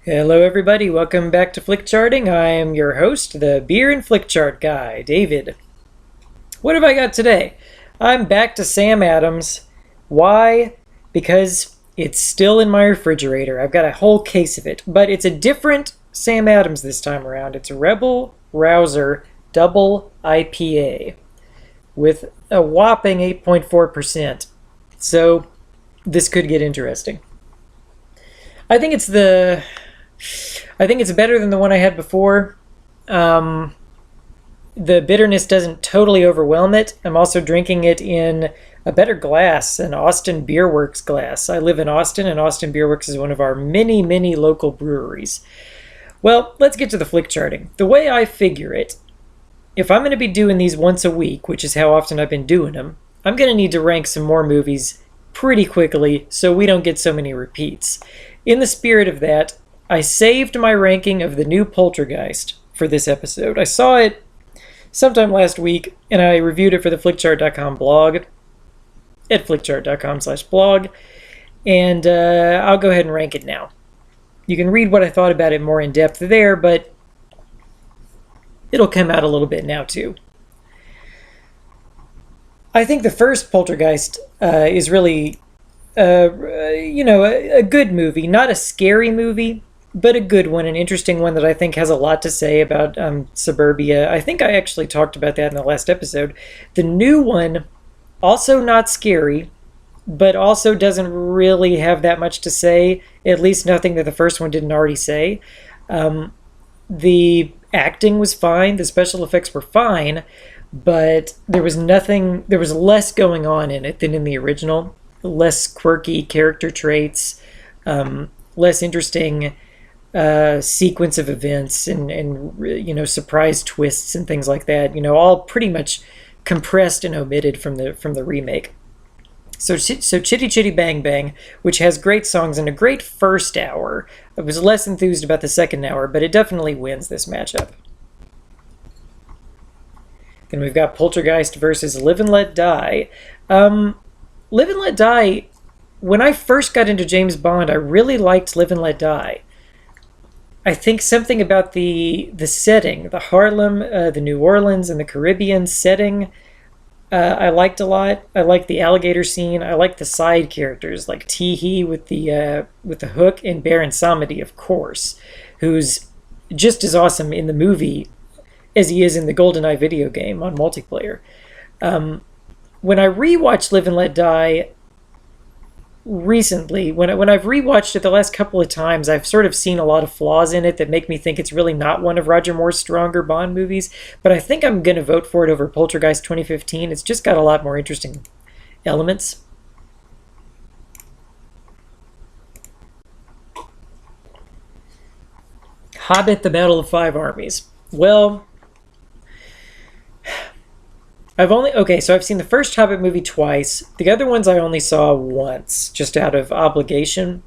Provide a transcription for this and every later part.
Hello everybody, welcome back to Flickcharting. I am your host, the beer and Flickchart guy, David. What have I got today? I'm back to Sam Adams. Why? Because it's still in my refrigerator. I've got a whole case of it, but it's a different Sam Adams this time around. It's Rebel Rouser Double IPA with a whopping 8.4%. So this could get interesting. I think it's better than the one I had before. The bitterness doesn't totally overwhelm it. I'm also drinking it in a better glass, an Austin Beer Works glass. I live in Austin, and Austin Beer Works is one of our many, many local breweries. Well, let's get to the flick charting. The way I figure it, if I'm going to be doing these once a week, which is how often I've been doing them, I'm going to need to rank some more movies pretty quickly so we don't get so many repeats. In the spirit of that, I saved my ranking of the new Poltergeist for this episode. I saw it sometime last week, and I reviewed it for the Flickchart.com blog at flickchart.com/blog, and I'll go ahead and rank it now. You can read what I thought about it more in depth there, but it'll come out a little bit now too. I think the first Poltergeist is really, a good movie, not a scary movie, but a good one, an interesting one that I think has a lot to say about suburbia. I think I actually talked about that in the last episode. The new one, also not scary, but also doesn't really have that much to say, at least nothing that the first one didn't already say. The acting was fine, the special effects were fine, but there was less going on in it than in the original. Less quirky character traits, less interesting sequence of events and surprise twists and things like that. All pretty much compressed and omitted from the remake. So Chitty Chitty Bang Bang, which has great songs and a great first hour. I was less enthused about the second hour, but it definitely wins this matchup. Then we've got Poltergeist versus Live and Let Die. Live and Let Die, when I first got into James Bond, I really liked Live and Let Die. I think something about the setting, the Harlem, the New Orleans, and the Caribbean setting, I liked a lot. I liked the alligator scene. I liked the side characters like Teehee with the hook, and Baron Samedi, of course, who's just as awesome in the movie as he is in the GoldenEye video game on multiplayer. When I rewatched Live and Let Die recently, when I've rewatched it the last couple of times, I've sort of seen a lot of flaws in it that make me think it's really not one of Roger Moore's stronger Bond movies, but I think I'm going to vote for it over Poltergeist 2015. It's just got a lot more interesting elements. Hobbit: The Battle of Five Armies. Well, I've seen the first Hobbit movie twice. The other ones I only saw once, just out of obligation.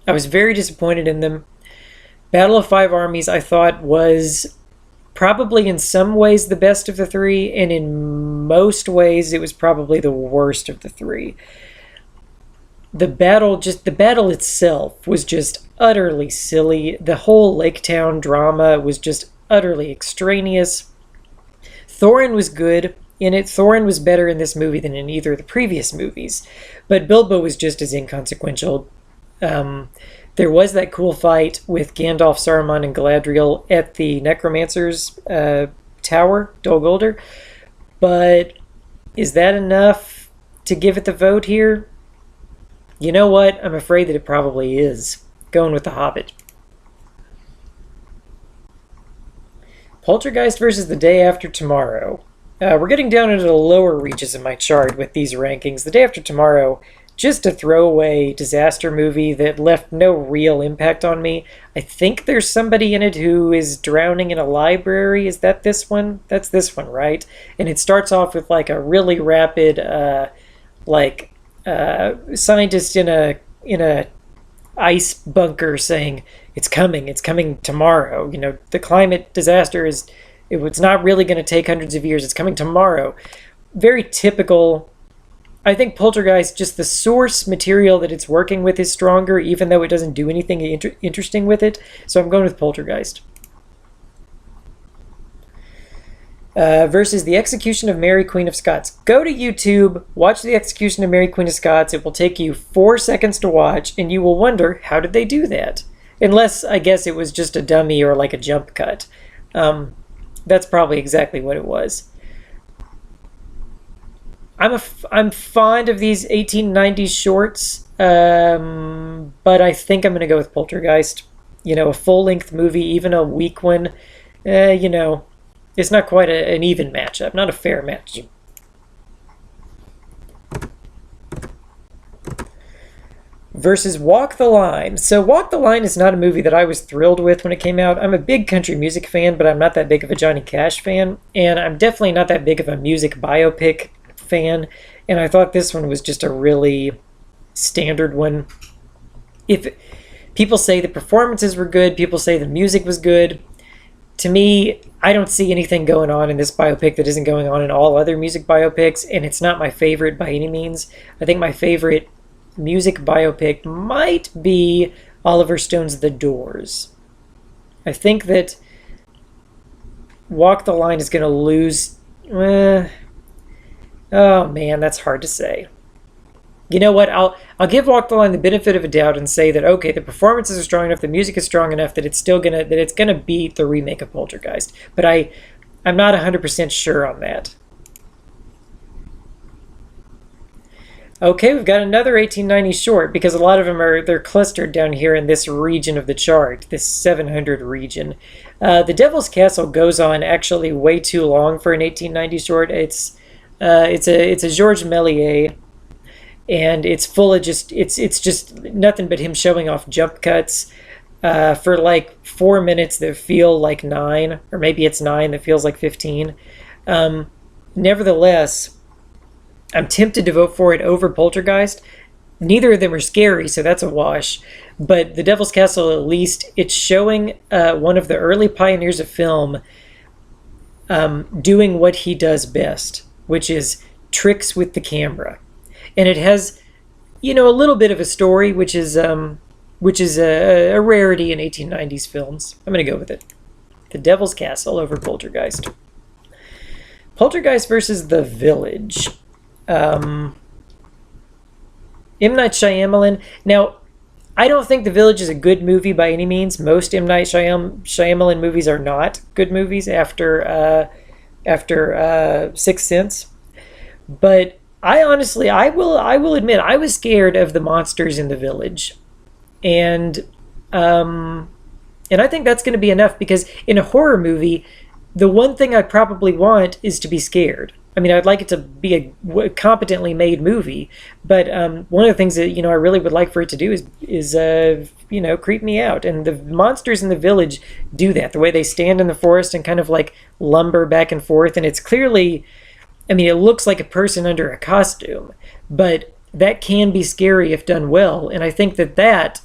I was very disappointed in them. Battle of Five Armies, I thought, was probably in some ways the best of the three, and in most ways it was probably the worst of the three. The battle itself was just utterly silly. The whole Lake Town drama was just utterly extraneous. Thorin was good in it. Thorin was better in this movie than in either of the previous movies. But Bilbo was just as inconsequential. There was that cool fight with Gandalf, Saruman, and Galadriel at the Necromancer's tower, Dol Guldur. But is that enough to give it the vote here? You know what? I'm afraid that it probably is. Going with The Hobbit. Poltergeist versus The Day After Tomorrow. We're getting down into the lower reaches of my chart with these rankings. The Day After Tomorrow, just a throwaway disaster movie that left no real impact on me. I think there's somebody in it who is drowning in a library. Is that this one? That's this one, right? And it starts off with like a really rapid, scientist in a ice bunker saying, it's coming tomorrow. The climate disaster it's not really going to take hundreds of years. It's coming tomorrow. Very typical I think Poltergeist, just the source material that it's working with is stronger, even though it doesn't do anything interesting with it. So I'm going with Poltergeist. Versus The Execution of Mary, Queen of Scots. Go to YouTube, watch The Execution of Mary, Queen of Scots. It will take you 4 seconds to watch, and you will wonder, how did they do that? Unless, I guess, it was just a dummy or like a jump cut. That's probably exactly what it was. I'm fond of these 1890s shorts, but I think I'm going to go with Poltergeist. A full-length movie, even a weak one, it's not quite an even matchup, not a fair match. Versus Walk the Line. So Walk the Line is not a movie that I was thrilled with when it came out. I'm a big country music fan, but I'm not that big of a Johnny Cash fan, and I'm definitely not that big of a music biopic fan, and I thought this one was just a really standard one. If people say the performances were good, people say the music was good, to me, I don't see anything going on in this biopic that isn't going on in all other music biopics, and it's not my favorite by any means. I think my favorite music biopic might be Oliver Stone's The Doors. I think that Walk the Line is going to lose. Oh man, that's hard to say. You know what? I'll give Walk the Line the benefit of a doubt and say that okay, the performances are strong enough, the music is strong enough that it's gonna beat the remake of Poltergeist. But I'm not 100% sure on that. Okay, we've got another 1890 short because a lot of them they're clustered down here in this region of the chart, this 700 region. The Devil's Castle goes on actually way too long for an 1890 short. It's a Georges Méliès. And it's full of it's just nothing but him showing off jump cuts for like 4 minutes that feel like 9, or maybe it's 9 that feels like 15. Nevertheless, I'm tempted to vote for it over Poltergeist. Neither of them are scary, so that's a wash. But The Devil's Castle, at least, it's showing one of the early pioneers of film doing what he does best, which is tricks with the camera. And it has, a little bit of a story, which is a rarity in 1890s films. I'm going to go with it. The Devil's Castle over Poltergeist. Poltergeist versus The Village. M. Night Shyamalan. Now, I don't think The Village is a good movie by any means. Most M. Night Shyamalan movies are not good movies after Sixth Sense. But I will admit, I was scared of the monsters in The Village, and I think that's going to be enough because in a horror movie, the one thing I probably want is to be scared. I mean, I'd like it to be a competently made movie, but one of the things that I really would like for it to do is creep me out, and the monsters in The Village do that. The way they stand in the forest and kind of like lumber back and forth, and it's clearly. I mean, it looks like a person under a costume, but that can be scary if done well, and I think that,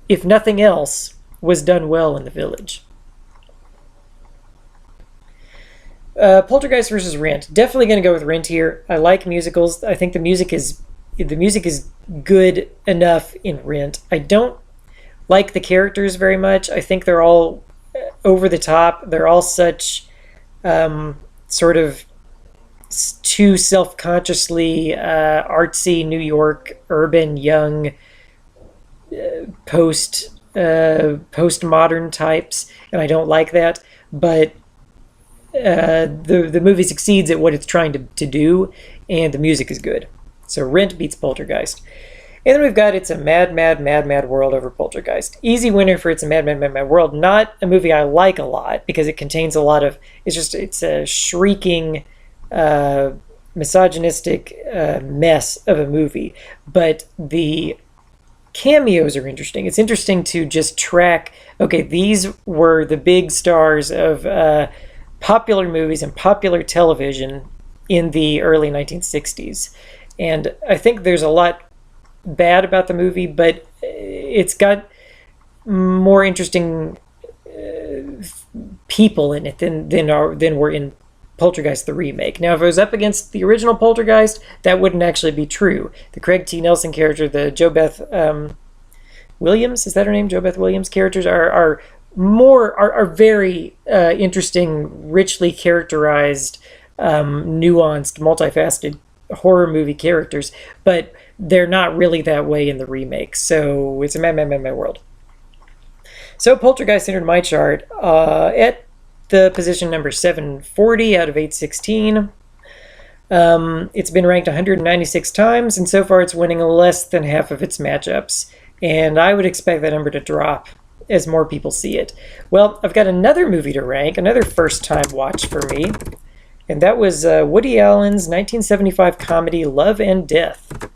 if nothing else, was done well in The Village. Poltergeist versus Rent. Definitely going to go with Rent here. I like musicals. I think the music is good enough in Rent. I don't like the characters very much. I think they're all over the top. They're all such sort of too self-consciously artsy New York, urban, young, postmodern types, and I don't like that. But the movie succeeds at what it's trying to do, and the music is good. So Rent beats Poltergeist. And then we've got It's a Mad, Mad, Mad, Mad World over Poltergeist. Easy winner for It's a Mad, Mad, Mad, Mad World. Not a movie I like a lot because it contains a lot of. It's a shrieking. Misogynistic mess of a movie, but the cameos are interesting. It's interesting to just track, okay, these were the big stars of popular movies and popular television in the early 1960s, and I think there's a lot bad about the movie, but it's got more interesting people in it than were in Poltergeist the remake. Now, if it was up against the original Poltergeist, that wouldn't actually be true. The Craig T. Nelson character, the Jo Beth Williams, is that her name? Jo Beth Williams characters are very interesting, richly characterized, nuanced, multifaceted horror movie characters, but they're not really that way in the remake. So it's a meh world. So Poltergeist entered my chart at the position number 740 out of 816. It's been ranked 196 times, and so far it's winning less than half of its matchups. And I would expect that number to drop as more people see it. Well, I've got another movie to rank, another first-time watch for me, and that was Woody Allen's 1975 comedy Love and Death.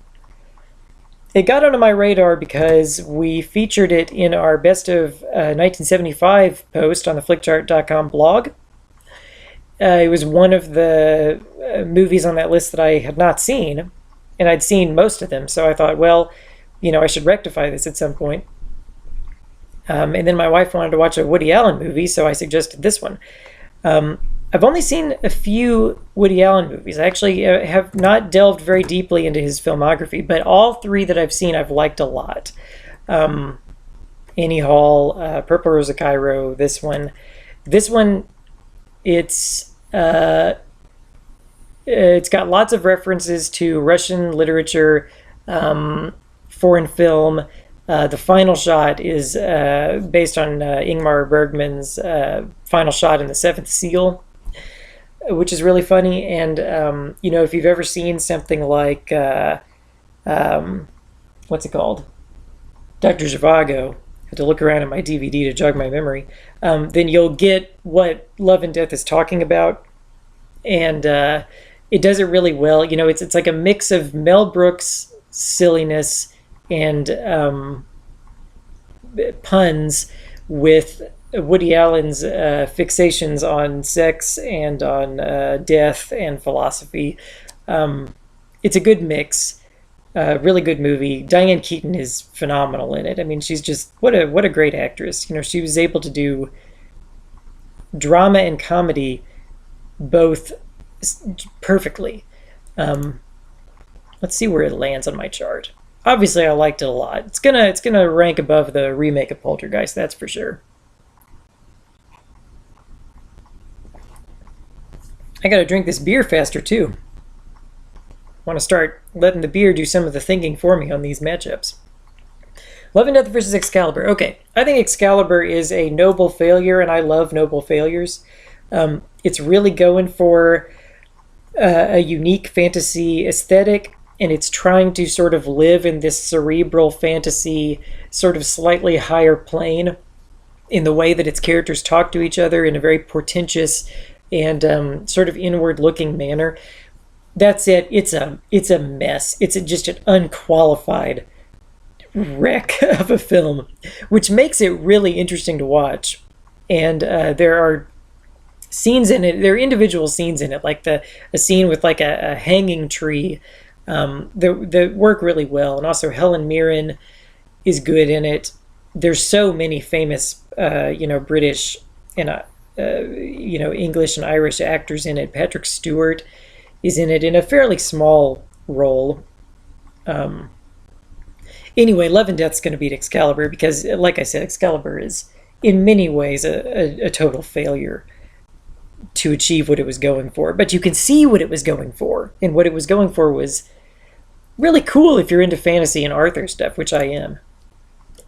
It got onto my radar because we featured it in our Best of 1975 post on the Flickchart.com blog. It was one of the movies on that list that I had not seen, and I'd seen most of them, so I thought, well, I should rectify this at some point. And then my wife wanted to watch a Woody Allen movie, so I suggested this one. I've only seen a few Woody Allen movies. I actually have not delved very deeply into his filmography, but all three that I've seen I've liked a lot. Annie Hall, Purple Rose of Cairo, this one. This one, it's got lots of references to Russian literature, foreign film. The final shot is based on Ingmar Bergman's final shot in The Seventh Seal, which is really funny. And, if you've ever seen something like, what's it called? Dr. Zhivago, I had to look around at my DVD to jog my memory, then you'll get what Love and Death is talking about. And it does it really well. It's like a mix of Mel Brooks silliness and puns with Woody Allen's fixations on sex and on death and philosophy. It's a good mix, really good movie. Diane Keaton is phenomenal in it. I mean, she's just what a great actress. She was able to do drama and comedy both perfectly. Let's see where it lands on my chart. Obviously, I liked it a lot. It's gonna rank above the remake of Poltergeist, that's for sure. I gotta drink this beer faster too. Want to start letting the beer do some of the thinking for me on these matchups. Love and Death versus Excalibur. Okay, I think Excalibur is a noble failure, and I love noble failures. It's really going for a unique fantasy aesthetic, and it's trying to sort of live in this cerebral fantasy, sort of slightly higher plane in the way that its characters talk to each other in a very portentous and sort of inward-looking manner. That's it. It's a mess. It's just an unqualified wreck of a film, which makes it really interesting to watch. And there are scenes in it. There are individual scenes in it, like a scene with like a hanging tree. That work really well, and also Helen Mirren is good in it. There's so many famous, British and English and Irish actors in it. Patrick Stewart is in it in a fairly small role. Anyway, Love and Death's going to beat Excalibur because, like I said, Excalibur is in many ways a total failure to achieve what it was going for. But you can see what it was going for, and what it was going for was really cool if you're into fantasy and Arthur stuff, which I am.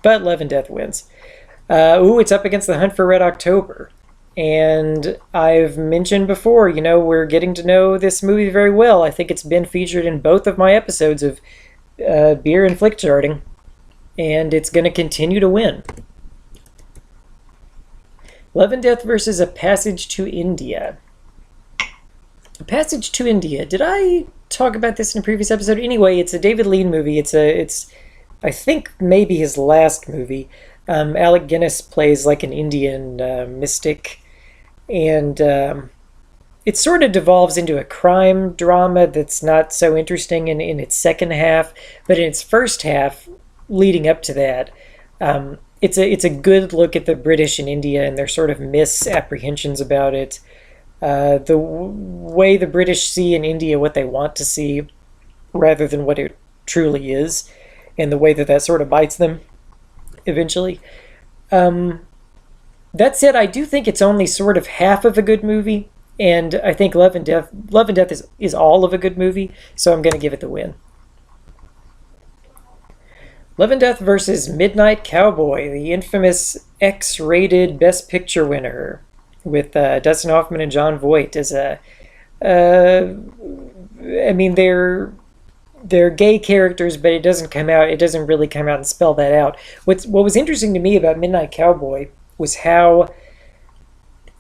But Love and Death wins. It's up against The Hunt for Red October. And I've mentioned before, we're getting to know this movie very well. I think it's been featured in both of my episodes of Beer and Flickcharting. And it's going to continue to win. Love and Death versus A Passage to India. A Passage to India. Did I talk about this in a previous episode? Anyway, it's a David Lean movie. It's I think maybe his last movie. Alec Guinness plays like an Indian mystic, and it sort of devolves into a crime drama that's not so interesting in its second half, but in its first half, leading up to that, it's a good look at the British in India and their sort of misapprehensions about it. way the British see in India what they want to see rather than what it truly is, and the way that that sort of bites them eventually. Um, that said, I do think it's only sort of half of a good movie, and I think Love and Death is all of a good movie, so I'm going to give it the win. Love and Death versus Midnight Cowboy, the infamous X-rated Best Picture winner, with Dustin Hoffman and Jon Voight as a. I mean, they're gay characters, but it doesn't come out. It doesn't really come out and spell that out. What was interesting to me about Midnight Cowboy was how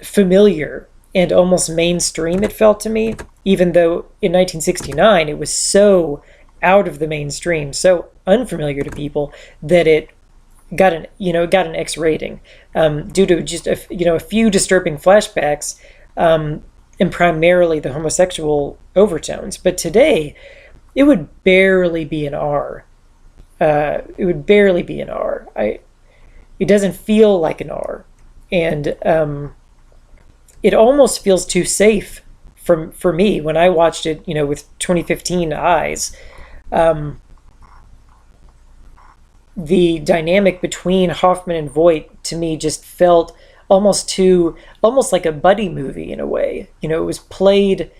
familiar and almost mainstream it felt to me, even though in 1969 it was so out of the mainstream, so unfamiliar to people that it got an X rating due to just a few disturbing flashbacks and primarily the homosexual overtones. But today, it would barely be an R. It would barely be an R. It doesn't feel like an R, and it almost feels too safe for me when I watched it, with 2015 eyes. The dynamic between Hoffman and Voight to me just felt almost like a buddy movie in a way. It was played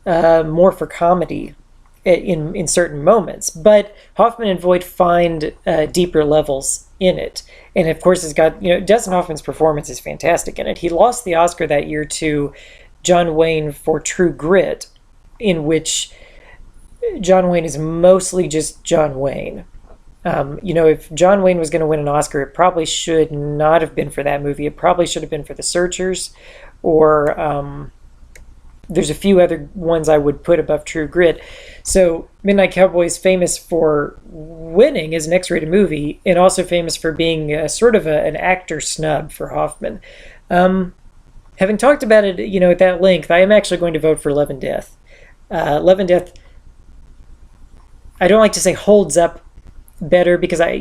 more for comedy in certain moments, but Hoffman and Voight find deeper levels in it. And of course, it's got, Dustin Hoffman's performance is fantastic in it. He lost the Oscar that year to John Wayne for True Grit, in which John Wayne is mostly just John Wayne. If John Wayne was going to win an Oscar, it probably should not have been for that movie. It probably should have been for The Searchers, or there's a few other ones I would put above True Grit. So Midnight Cowboy is famous for winning as an X-rated movie, and also famous for being sort of an actor snub for Hoffman. Having talked about it, at that length, I am actually going to vote for Love and Death. Love and Death, I don't like to say holds up better, because I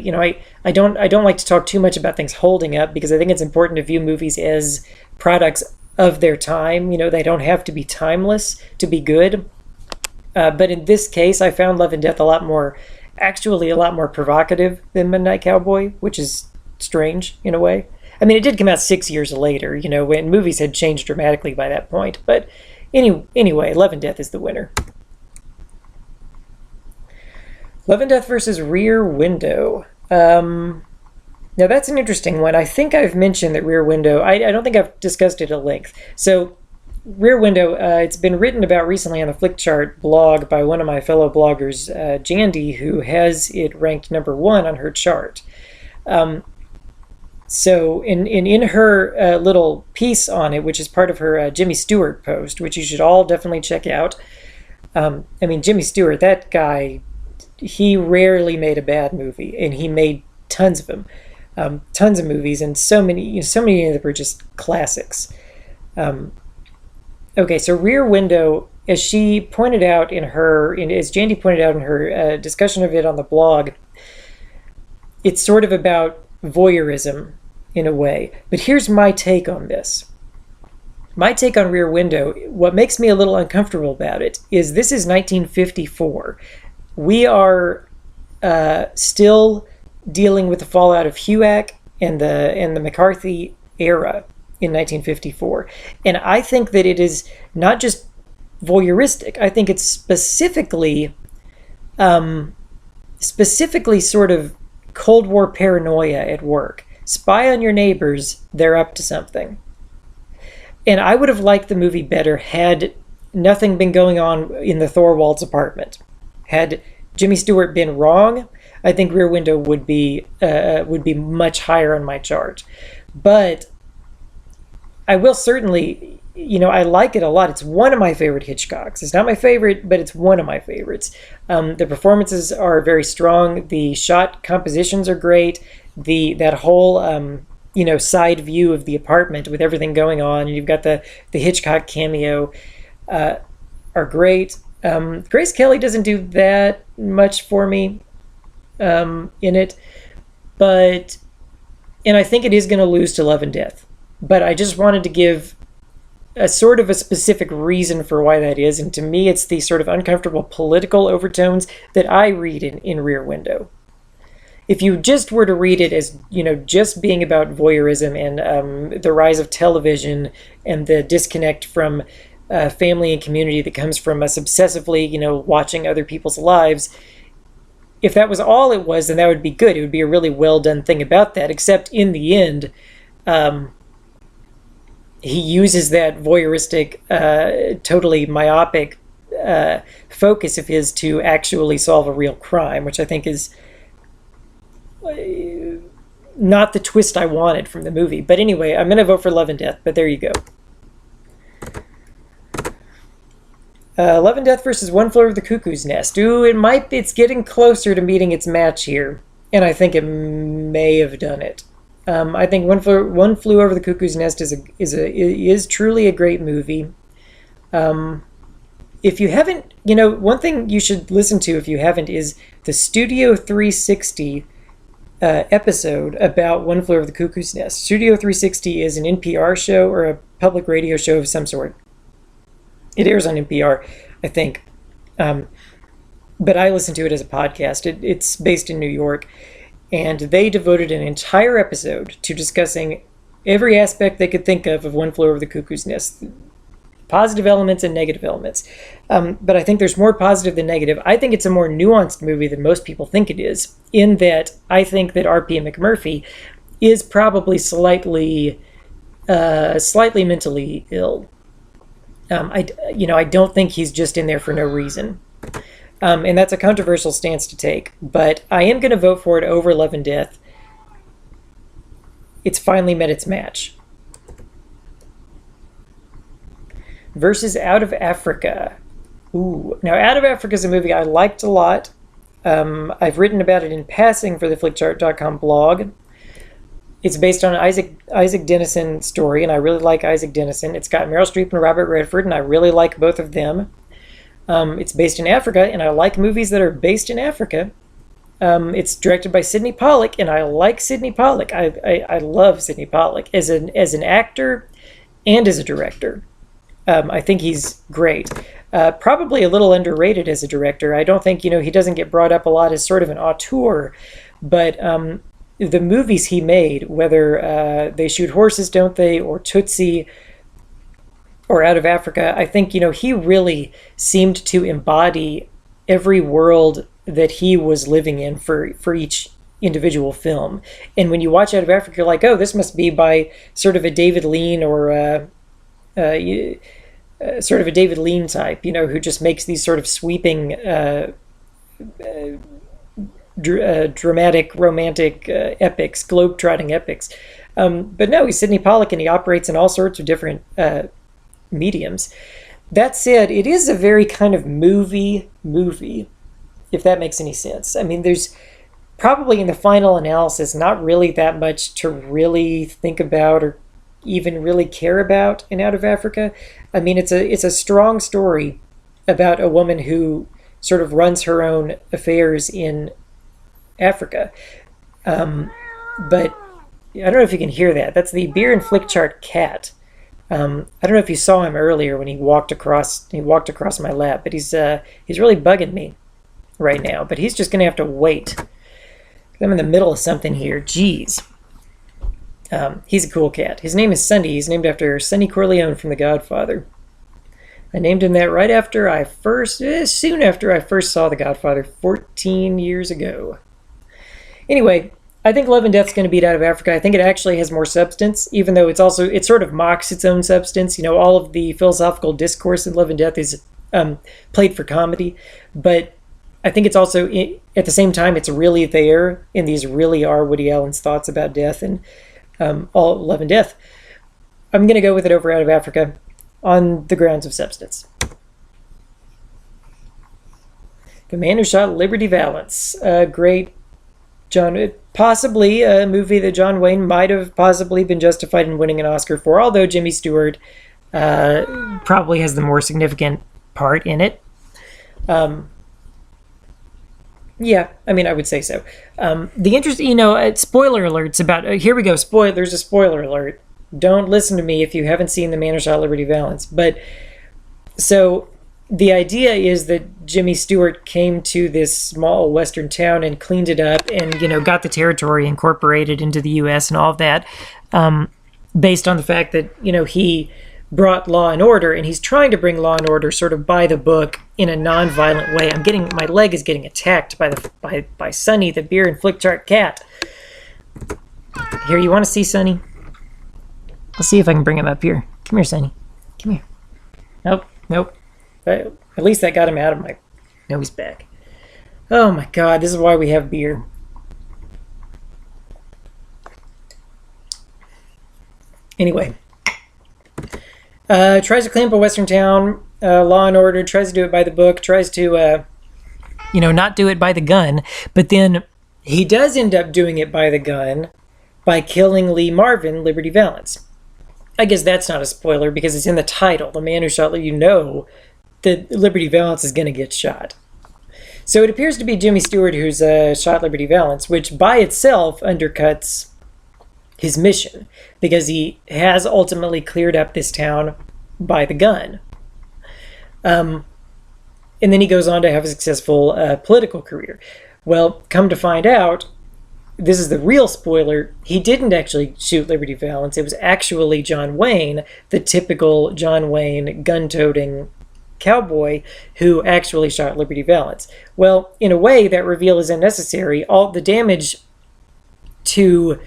don't like to talk too much about things holding up, because I think it's important to view movies as products of their time. They don't have to be timeless to be good. But in this case, I found Love and Death a lot more provocative than Midnight Cowboy, which is strange in a way. I mean, it did come out 6 years later, when movies had changed dramatically by that point. But anyway, Love and Death is the winner. Love and Death versus Rear Window. Now that's an interesting one. I think I've mentioned that Rear Window, I don't think I've discussed it at length. So Rear Window, it's been written about recently on the Flickchart blog by one of my fellow bloggers, Jandy, who has it ranked number 1 on her chart. So in her little piece on it, which is part of her Jimmy Stewart post, which you should all definitely check out. Jimmy Stewart, that guy, he rarely made a bad movie, and he made tons of them. Tons of movies, and so many of them were just classics. Okay, so Rear Window, as she pointed out as Jandy pointed out in her discussion of it on the blog, it's sort of about voyeurism in a way. But here's my take on this. My take on Rear Window, what makes me a little uncomfortable about it, is this is 1954. We are still dealing with the fallout of HUAC and the McCarthy era in 1954. And I think that it is not just voyeuristic. I think it's specifically sort of Cold War paranoia at work. Spy on your neighbors, they're up to something. And I would have liked the movie better had nothing been going on in the Thorwald's apartment. Had Jimmy Stewart been wrong, I think Rear Window would be much higher on my chart. But I will certainly, I like it a lot. It's one of my favorite Hitchcocks. It's not my favorite, but it's one of my favorites. The performances are very strong. The shot compositions are great. That whole side view of the apartment with everything going on, and you've got the Hitchcock cameo, are great. Grace Kelly doesn't do that much for me in it, and I think it is going to lose to Love and Death. But I just wanted to give a sort of a specific reason for why that is, and to me it's the sort of uncomfortable political overtones that I read in Rear Window. If you just were to read it as, just being about voyeurism and the rise of television and the disconnect from family and community that comes from us obsessively, watching other people's lives, if that was all it was, then that would be good. It would be a really well done thing about that, except in the end, he uses that voyeuristic, totally myopic focus of his to actually solve a real crime, which I think is not the twist I wanted from the movie. But anyway, I'm going to vote for Love and Death, but there you go. Love and Death versus One Flew Over the Cuckoo's Nest. Ooh, it's getting closer to meeting its match here, and I think it may have done it. I think One Flew Over the Cuckoo's Nest is truly a great movie. If you haven't, one thing you should listen to if you haven't is the Studio 360 episode about One Flew Over the Cuckoo's Nest. Studio 360 is an NPR show or a public radio show of some sort. It airs on NPR, I think. But I listen to it as a podcast. It's based in New York. And they devoted an entire episode to discussing every aspect they could think of One Flew Over the Cuckoo's Nest. Positive elements and negative elements. But I think there's more positive than negative. I think it's a more nuanced movie than most people think it is, in that I think that R.P. McMurphy is probably slightly mentally ill. I don't think he's just in there for no reason. And that's a controversial stance to take, but I am going to vote for it over Love and Death. It's finally met its match. Versus Out of Africa. Ooh. Now, Out of Africa is a movie I liked a lot. I've written about it in passing for the Flickchart.com blog. It's based on Isaac Dennison's story, and I really like Isaac Dennison. It's got Meryl Streep and Robert Redford, and I really like both of them. It's based in Africa, and I like movies that are based in Africa. It's directed by Sidney Pollack, and I like Sidney Pollack. I love Sidney Pollack as an actor and as a director. I think he's great. Probably a little underrated as a director. I don't think, he doesn't get brought up a lot as sort of an auteur, but the movies he made, whether They Shoot Horses, Don't They, or Tootsie, or Out of Africa, I think, he really seemed to embody every world that he was living in for each individual film. And when you watch Out of Africa, you're like, oh, this must be by sort of a David Lean or sort of a David Lean type, who just makes these sort of sweeping dramatic, romantic epics, globe-trotting epics. But no, he's Sidney Pollack, and he operates in all sorts of different mediums. That said, it is a very kind of movie, if that makes any sense. I mean, there's probably in the final analysis not really that much to really think about or even really care about in Out of Africa. I mean, it's a strong story about a woman who sort of runs her own affairs in Africa. But I don't know if you can hear that. That's the Beer and Flickchart cat. I don't know if you saw him earlier when he walked across my lap, but he's really bugging me right now. But he's just gonna have to wait. I'm in the middle of something here. Jeez. He's a cool cat. His name is Sunny. He's named after Sonny Corleone from The Godfather. I named him that soon after I first saw The Godfather 14 years ago. Anyway, I think Love and Death's going to beat Out of Africa. I think it actually has more substance, even though it sort of mocks its own substance. All of the philosophical discourse in Love and Death is played for comedy, but I think it's also, at the same time, it's really there, and these really are Woody Allen's thoughts about death and all Love and Death. I'm going to go with it over Out of Africa on the grounds of substance. The Man Who Shot Liberty Valance. Great possibly a movie that John Wayne might have possibly been justified in winning an Oscar for, although Jimmy Stewart probably has the more significant part in it. Yeah, I mean, I would say so. The interesting, spoiler alerts about, here we go, there's a spoiler alert. don't listen to me if you haven't seen The Man Who Shot Liberty Valance. But so the idea is that Jimmy Stewart came to this small western town and cleaned it up and, got the territory incorporated into the U.S. and all of that, based on the fact that, he brought law and order, and he's trying to bring law and order sort of by the book in a non-violent way. My leg is getting attacked by Sonny, the beer and Flickchart cat. Here, you want to see Sonny? Let's see if I can bring him up here. Come here, Sonny. Come here. Nope. At least that got him out of my... No, he's back. Oh my God, this is why we have beer. Anyway. Tries to clean up a western town, law and order, tries to do it by the book, tries to, not do it by the gun, but then he does end up doing it by the gun by killing Lee Marvin, Liberty Valance. I guess that's not a spoiler because it's in the title. The Man Who Shot Liberty, that Liberty Valance is going to get shot. So it appears to be Jimmy Stewart who's shot Liberty Valance, which by itself undercuts his mission, because he has ultimately cleared up this town by the gun. And then he goes on to have a successful political career. Well, come to find out, this is the real spoiler, he didn't actually shoot Liberty Valance. It was actually John Wayne, the typical John Wayne gun-toting cowboy, who actually shot Liberty Valance. Well, in a way, that reveal is unnecessary. All the damage to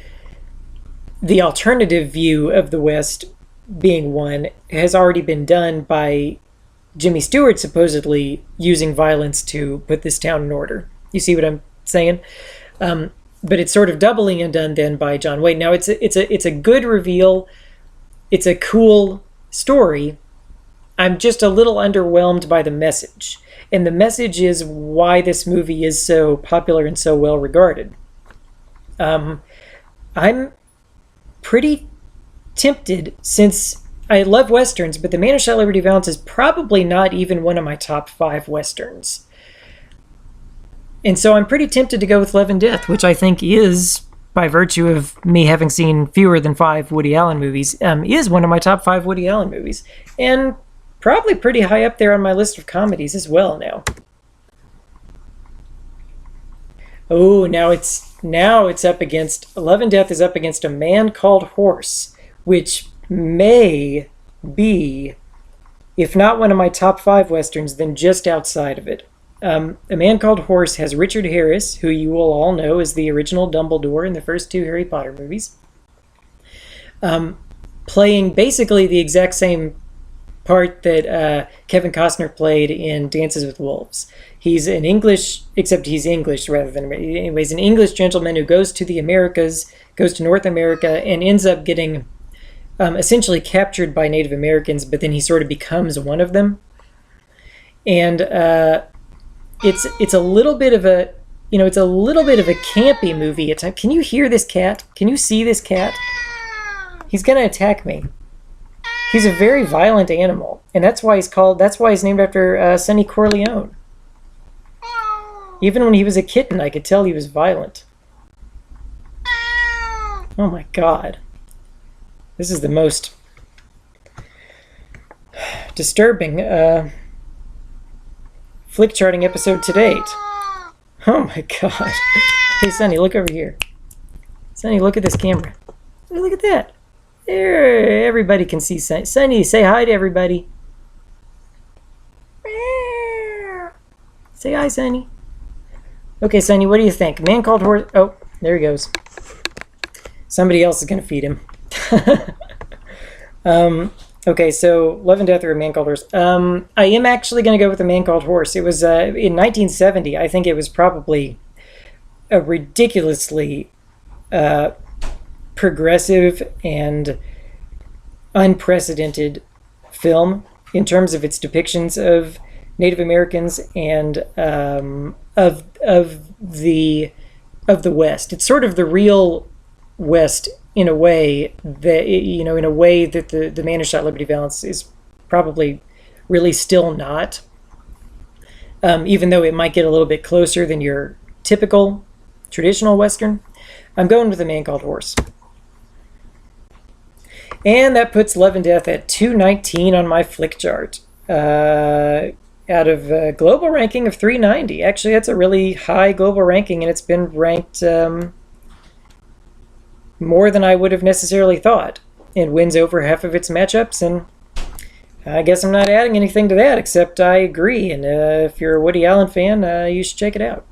the alternative view of the West being won has already been done by Jimmy Stewart supposedly using violence to put this town in order. You see what I'm saying? But it's sort of doubling and done then by John Wayne. Now it's a good reveal. It's a cool story. I'm just a little underwhelmed by the message. And the message is why this movie is so popular and so well regarded. I'm pretty tempted, since I love Westerns, but The Man Who Shot Liberty Valance is probably not even one of my top 5 Westerns. And so I'm pretty tempted to go with Love and Death, which I think is, by virtue of me having seen fewer than 5 Woody Allen movies, is one of my top 5 Woody Allen movies. And probably pretty high up there on my list of comedies as well now. Oh, now it's up against... Love and Death is up against A Man Called Horse, which may be, if not one of my top 5 Westerns, then just outside of it. A Man Called Horse has Richard Harris, who you will all know is the original Dumbledore in the first 2 Harry Potter movies, playing basically the exact same part that Kevin Costner played in Dances with Wolves. He's an English, except he's English rather than... Anyways, an English gentleman who goes to the Americas, goes to North America, and ends up getting essentially captured by Native Americans, but then he sort of becomes one of them. And it's a little bit of a, it's a little bit of a campy movie at times. Can you hear this cat? Can you see this cat? He's gonna attack me. He's a very violent animal, and that's why he's named after Sonny Corleone. Even when he was a kitten, I could tell he was violent. Oh my God. This is the most disturbing Flickcharting episode to date. Oh my God. Hey, Sonny, look over here. Sonny, look at this camera. Look at that. There, everybody can see Sonny. Sonny, say hi to everybody. Say hi, Sonny. Okay, Sonny, what do you think? Man Called Horse... Oh, there he goes. Somebody else is going to feed him. Okay, so Love and Death or A Man Called Horse. I am actually going to go with A Man Called Horse. It was in 1970. I think it was probably a ridiculously progressive and unprecedented film in terms of its depictions of Native Americans and of the West. It's sort of the real West in a way that the Man Who Shot Liberty Valance is probably really still not. Even though it might get a little bit closer than your typical traditional Western. I'm going with A Man Called Horse. And that puts Love and Death at 219 on my Flickchart. Out of a global ranking of 390. Actually, that's a really high global ranking, and it's been ranked more than I would have necessarily thought. It wins over half of its matchups, and I guess I'm not adding anything to that, except I agree. And if you're a Woody Allen fan, you should check it out.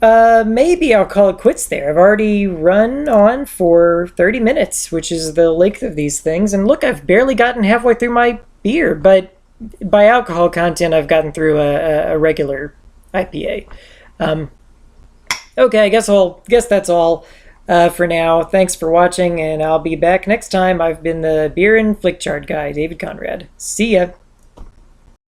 Maybe I'll call it quits there. I've already run on for 30 minutes, which is the length of these things. And look, I've barely gotten halfway through my beer, but by alcohol content, I've gotten through a regular IPA. Okay, I guess that's all for now. Thanks for watching, and I'll be back next time. I've been the Beer and Flickchart guy, David Conrad. See ya!